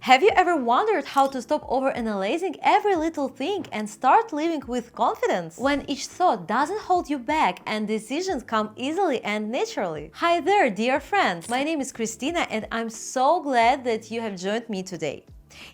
Have you ever wondered how to stop overanalyzing every little thing and start living with confidence? When each thought doesn't hold you back and decisions come easily and naturally. Hi there, dear friends! My name is Christina and I'm so glad that you have joined me today.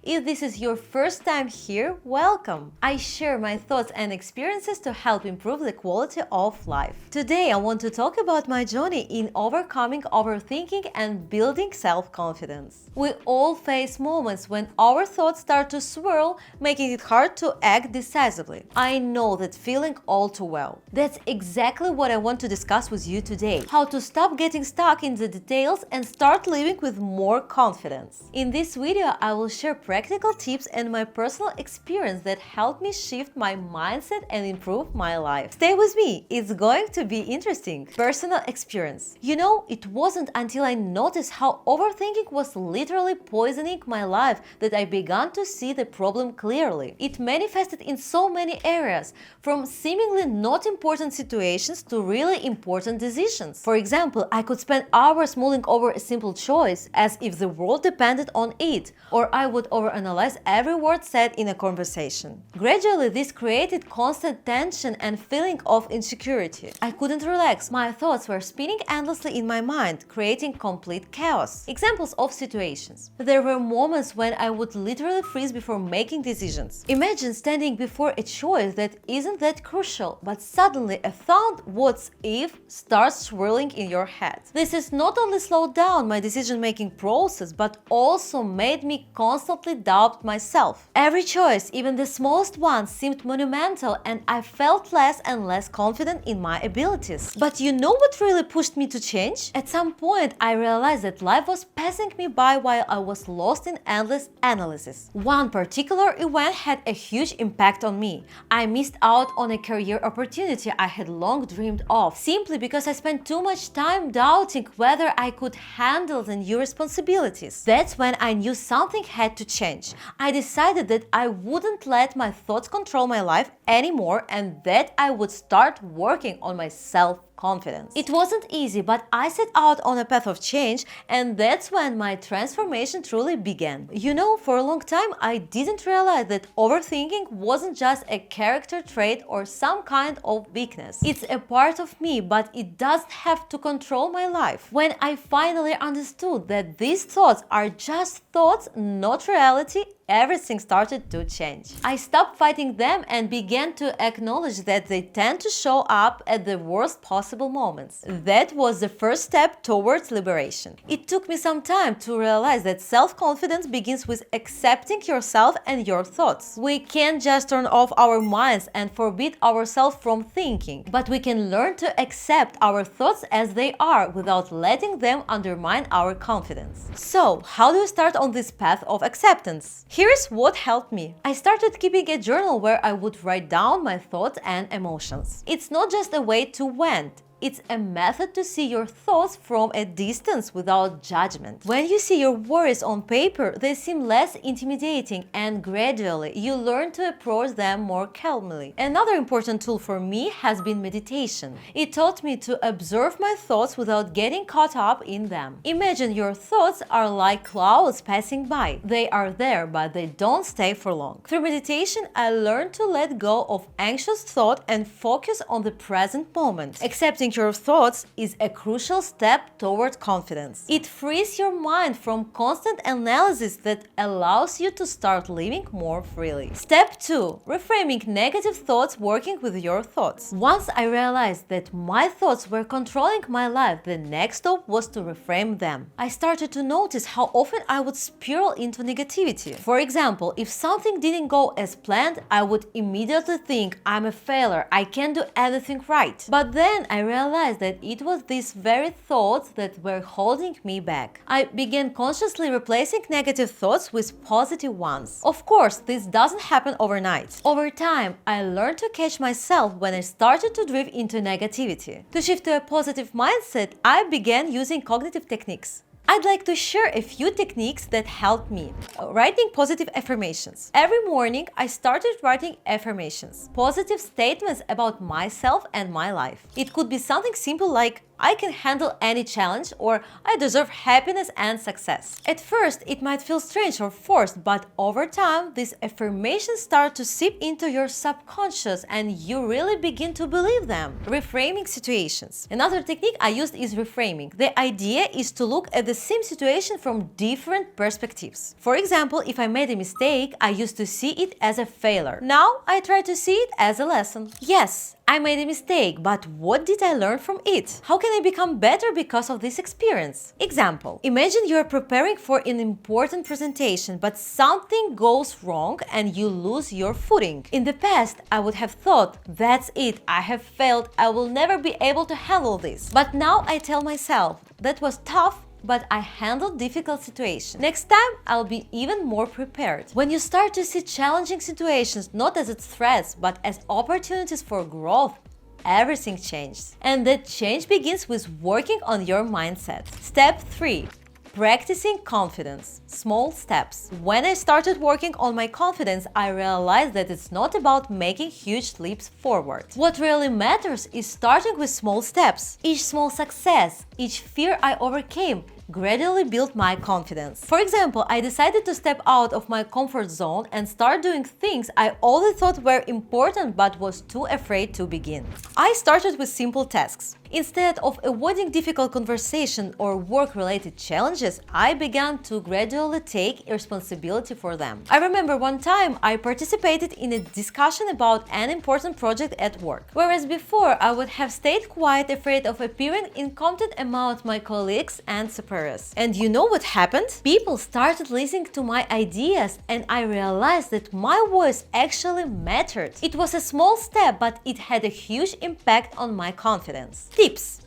If this is your first time here, welcome! I share my thoughts and experiences to help improve the quality of life. Today I want to talk about my journey in overcoming overthinking and building self-confidence. We all face moments when our thoughts start to swirl, making it hard to act decisively. I know that feeling all too well. That's exactly what I want to discuss with you today. How to stop getting stuck in the details and start living with more confidence. In this video, I will share practical tips and my personal experience that helped me shift my mindset and improve my life. Stay with me, it's going to be interesting. Personal experience. You know, it wasn't until I noticed how overthinking was literally poisoning my life that I began to see the problem clearly. It manifested in so many areas, from seemingly not important situations to really important decisions. For example, I could spend hours mulling over a simple choice as if the world depended on it, or I would overanalyze every word said in a conversation. Gradually, this created constant tension and feeling of insecurity. I couldn't relax. My thoughts were spinning endlessly in my mind, creating complete chaos. Examples of situations. There were moments when I would literally freeze before making decisions. Imagine standing before a choice that isn't that crucial, but suddenly a thought "what if" starts swirling in your head. This has not only slowed down my decision-making process, but also made me constantly doubt myself. Every choice, even the smallest one, seemed monumental and I felt less and less confident in my abilities. But you know what really pushed me to change? At some point, I realized that life was passing me by while I was lost in endless analysis. One particular event had a huge impact on me. I missed out on a career opportunity I had long dreamed of, simply because I spent too much time doubting whether I could handle the new responsibilities. That's when I knew something had to change. I decided that I wouldn't let my thoughts control my life anymore and that I would start working on my self-confidence. It wasn't easy, but I set out on a path of change, and that's when my transformation truly began. You know, for a long time I didn't realize that overthinking wasn't just a character trait or some kind of weakness. It's a part of me, but it doesn't have to control my life. When I finally understood that these thoughts are just thoughts, not reality, everything started to change. I stopped fighting them and began to acknowledge that they tend to show up at the worst possible moments. That was the first step towards liberation. It took me some time to realize that self-confidence begins with accepting yourself and your thoughts. We can't just turn off our minds and forbid ourselves from thinking, but we can learn to accept our thoughts as they are without letting them undermine our confidence. So, how do you start on this path of acceptance? Here's what helped me. I started keeping a journal where I would write down my thoughts and emotions. It's not just a way to vent. It's a method to see your thoughts from a distance without judgment. When you see your worries on paper, they seem less intimidating and gradually you learn to approach them more calmly. Another important tool for me has been meditation. It taught me to observe my thoughts without getting caught up in them. Imagine your thoughts are like clouds passing by. They are there, but they don't stay for long. Through meditation, I learned to let go of anxious thought and focus on the present moment. Accepting your thoughts is a crucial step toward confidence. It frees your mind from constant analysis that allows you to start living more freely. Step 2. Reframing negative thoughts, working with your thoughts. Once I realized that my thoughts were controlling my life, the next step was to reframe them. I started to notice how often I would spiral into negativity. For example, if something didn't go as planned, I would immediately think I'm a failure, I can't do anything right. But then I realized that it was these very thoughts that were holding me back. I began consciously replacing negative thoughts with positive ones. Of course, this doesn't happen overnight. Over time, I learned to catch myself when I started to drift into negativity. To shift to a positive mindset, I began using cognitive techniques. I'd like to share a few techniques that helped me. Writing positive affirmations. Every morning, I started writing affirmations, positive statements about myself and my life. It could be something simple like I can handle any challenge, or I deserve happiness and success. At first, it might feel strange or forced, but over time, these affirmations start to seep into your subconscious and you really begin to believe them. Reframing situations. Another technique I used is reframing. The idea is to look at the same situation from different perspectives. For example, if I made a mistake, I used to see it as a failure. Now I try to see it as a lesson. Yes, I made a mistake, but what did I learn from it? How can I become better because of this experience? Example: imagine you are preparing for an important presentation, but something goes wrong and you lose your footing. In the past, I would have thought, that's it, I have failed, I will never be able to handle this. But now I tell myself, that was tough, but I handled difficult situations. Next time, I'll be even more prepared. When you start to see challenging situations not as threats, but as opportunities for growth, everything changes. And that change begins with working on your mindset. Step 3. Practicing confidence. Small steps. When I started working on my confidence, I realized that it's not about making huge leaps forward. What really matters is starting with small steps. Each small success, each fear I overcame, gradually built my confidence. For example, I decided to step out of my comfort zone and start doing things I always thought were important but was too afraid to begin. I started with simple tasks. Instead of avoiding difficult conversation or work-related challenges, I began to gradually take responsibility for them. I remember one time I participated in a discussion about an important project at work. Whereas before I would have stayed quiet, afraid of appearing incompetent among my colleagues and superiors. And you know what happened? People started listening to my ideas and I realized that my voice actually mattered. It was a small step, but it had a huge impact on my confidence. Tips.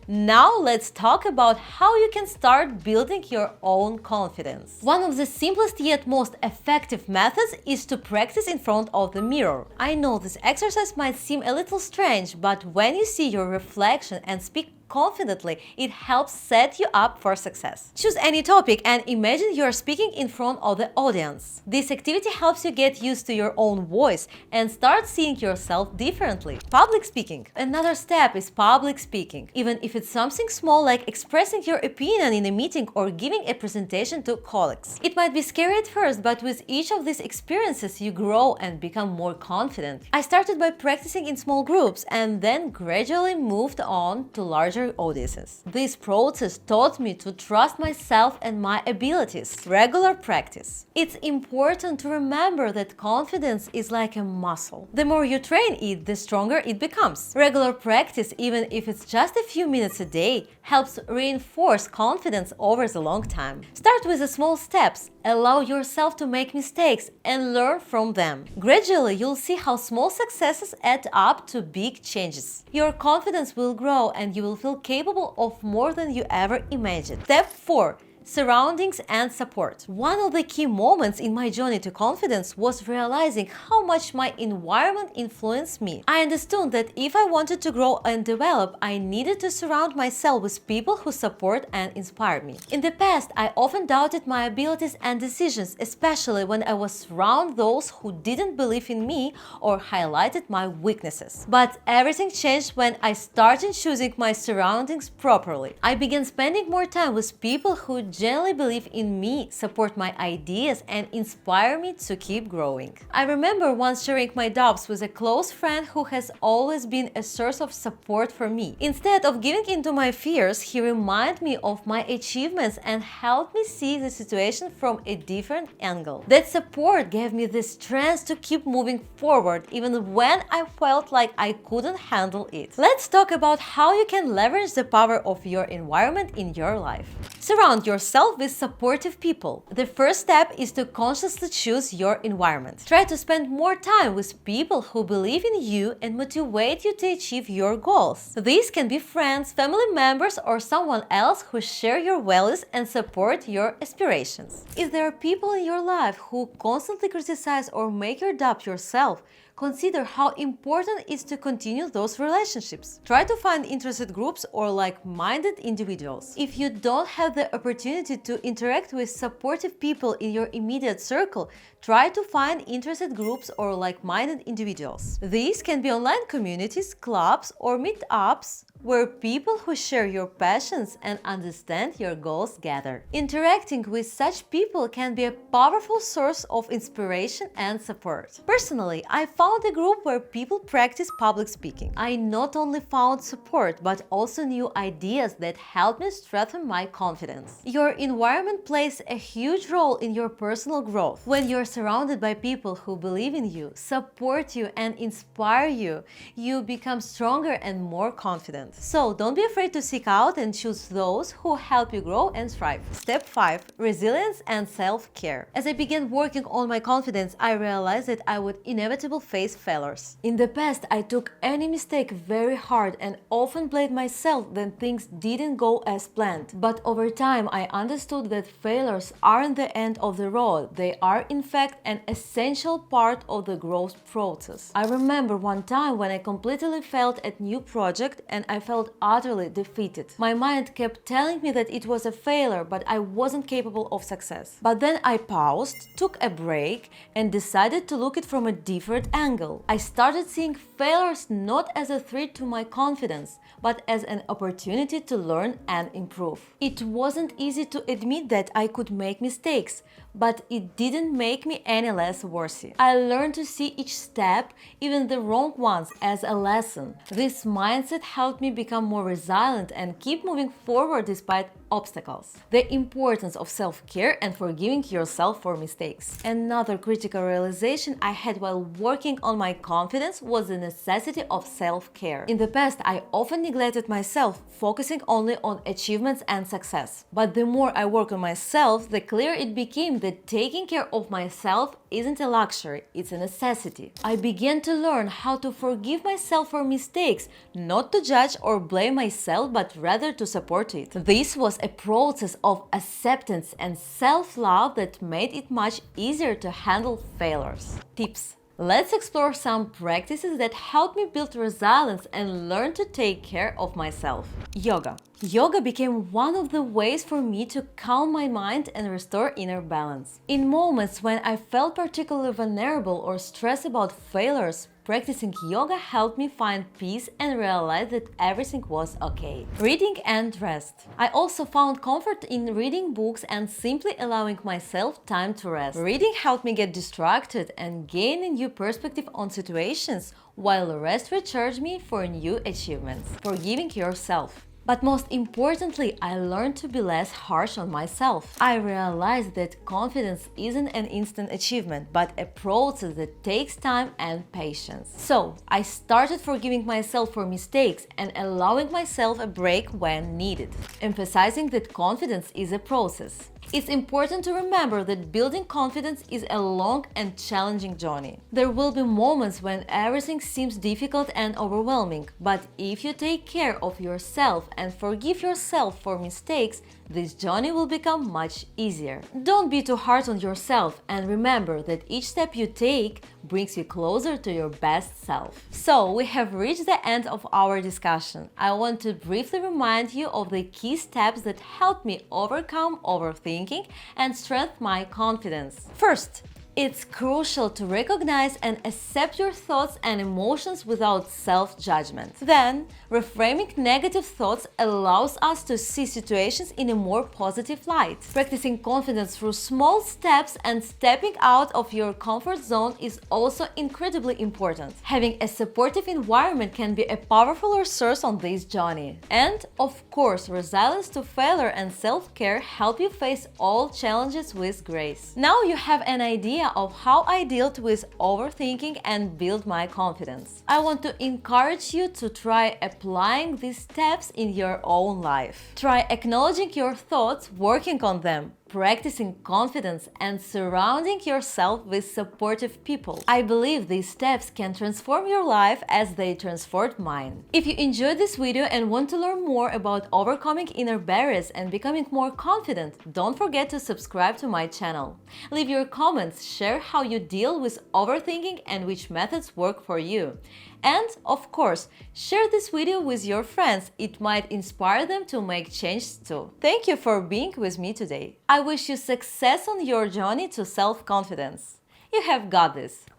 Now let's talk about how you can start building your own confidence. One of the simplest yet most effective methods is to practice in front of the mirror. I know this exercise might seem a little strange, but when you see your reflection and speak confidently, it helps set you up for success. Choose any topic and imagine you are speaking in front of the audience. This activity helps you get used to your own voice and start seeing yourself differently. Public speaking. Another step is public speaking. Even if it's something small like expressing your opinion in a meeting or giving a presentation to colleagues. It might be scary at first, but with each of these experiences you grow and become more confident. I started by practicing in small groups and then gradually moved on to larger audiences. This process taught me to trust myself and my abilities. Regular practice. It's important to remember that confidence is like a muscle. The more you train it, the stronger it becomes. Regular practice, even if it's just a few minutes a day, helps reinforce confidence over the long time. Start with the small steps. Allow yourself to make mistakes and learn from them. Gradually, you'll see how small successes add up to big changes. Your confidence will grow and you will feel capable of more than you ever imagined. Step 4. Surroundings and support. One of the key moments in my journey to confidence was realizing how much my environment influenced me. I understood that if I wanted to grow and develop, I needed to surround myself with people who support and inspire me. In the past, I often doubted my abilities and decisions, especially when I was around those who didn't believe in me or highlighted my weaknesses. But everything changed when I started choosing my surroundings properly. I began spending more time with people who genuinely believe in me, support my ideas, and inspire me to keep growing. I remember once sharing my doubts with a close friend who has always been a source of support for me. Instead of giving in to my fears, he reminded me of my achievements and helped me see the situation from a different angle. That support gave me the strength to keep moving forward even when I felt like I couldn't handle it. Let's talk about how you can leverage the power of your environment in your life. Surround yourself with supportive people. The first step is to consciously choose your environment. Try to spend more time with people who believe in you and motivate you to achieve your goals. These can be friends, family members, or someone else who share your values and support your aspirations. If there are people in your life who constantly criticize or make you doubt yourself, consider how important it is to continue those relationships. Try to find interested groups or like-minded individuals. If you don't have the opportunity to interact with supportive people in your immediate circle, try to find interested groups or like-minded individuals. These can be online communities, clubs, or meetups where people who share your passions and understand your goals gather. Interacting with such people can be a powerful source of inspiration and support. Personally, I found a group where people practice public speaking. I not only found support, but also new ideas that helped me strengthen my confidence. Your environment plays a huge role in your personal growth. When you're surrounded by people who believe in you, support you, and inspire you, you become stronger and more confident. So don't be afraid to seek out and choose those who help you grow and thrive. Step 5. Resilience and self-care. As I began working on my confidence, I realized that I would inevitably face failures. In the past, I took any mistake very hard and often blamed myself when things didn't go as planned. But over time, I understood that failures aren't the end of the road. They are, in fact, an essential part of the growth process. I remember one time when I completely failed at a new project and I felt utterly defeated. My mind kept telling me that it was a failure, but I wasn't capable of success. But then I paused, took a break, and decided to look at it from a different angle. I started seeing failures not as a threat to my confidence, but as an opportunity to learn and improve. It wasn't easy to admit that I could make mistakes, but it didn't make me any less worthy. I learned to see each step, even the wrong ones, as a lesson. This mindset helped me become more resilient and keep moving forward despite obstacles. The importance of self-care and forgiving yourself for mistakes. Another critical realization I had while working on my confidence was the necessity of self-care. In the past, I often neglected myself, focusing only on achievements and success. But the more I work on myself, the clearer it became that taking care of myself isn't a luxury, it's a necessity. I began to learn how to forgive myself for mistakes, not to judge or blame myself, but rather to support it. This was a process of acceptance and self-love that made it much easier to handle failures. Tips. Let's explore some practices that help me build resilience and learn to take care of myself. Yoga. Yoga became one of the ways for me to calm my mind and restore inner balance. In moments when I felt particularly vulnerable or stressed about failures, practicing yoga helped me find peace and realize that everything was okay. Reading and rest. I also found comfort in reading books and simply allowing myself time to rest. Reading helped me get distracted and gain a new perspective on situations, while rest recharged me for new achievements. Forgiving yourself. But most importantly, I learned to be less harsh on myself. I realized that confidence isn't an instant achievement, but a process that takes time and patience. So, I started forgiving myself for mistakes and allowing myself a break when needed, emphasizing that confidence is a process. It's important to remember that building confidence is a long and challenging journey. There will be moments when everything seems difficult and overwhelming, but if you take care of yourself and forgive yourself for mistakes, this journey will become much easier. Don't be too hard on yourself and remember that each step you take brings you closer to your best self. So, we have reached the end of our discussion. I want to briefly remind you of the key steps that helped me overcome overthinking and strengthen my confidence. First, it's crucial to recognize and accept your thoughts and emotions without self-judgment. Then, reframing negative thoughts allows us to see situations in a more positive light. Practicing confidence through small steps and stepping out of your comfort zone is also incredibly important. Having a supportive environment can be a powerful resource on this journey. And, of course, resilience to failure and self-care help you face all challenges with grace. Now you have an idea of how I dealt with overthinking and build my confidence. I want to encourage you to try applying these steps in your own life. Try acknowledging your thoughts, working on them, practicing confidence, and surrounding yourself with supportive people. I believe these steps can transform your life as they transformed mine. If you enjoyed this video and want to learn more about overcoming inner barriers and becoming more confident, don't forget to subscribe to my channel. Leave your comments, share how you deal with overthinking and which methods work for you. And, of course, share this video with your friends, it might inspire them to make changes too. Thank you for being with me today. I wish you success on your journey to self-confidence. You have got this!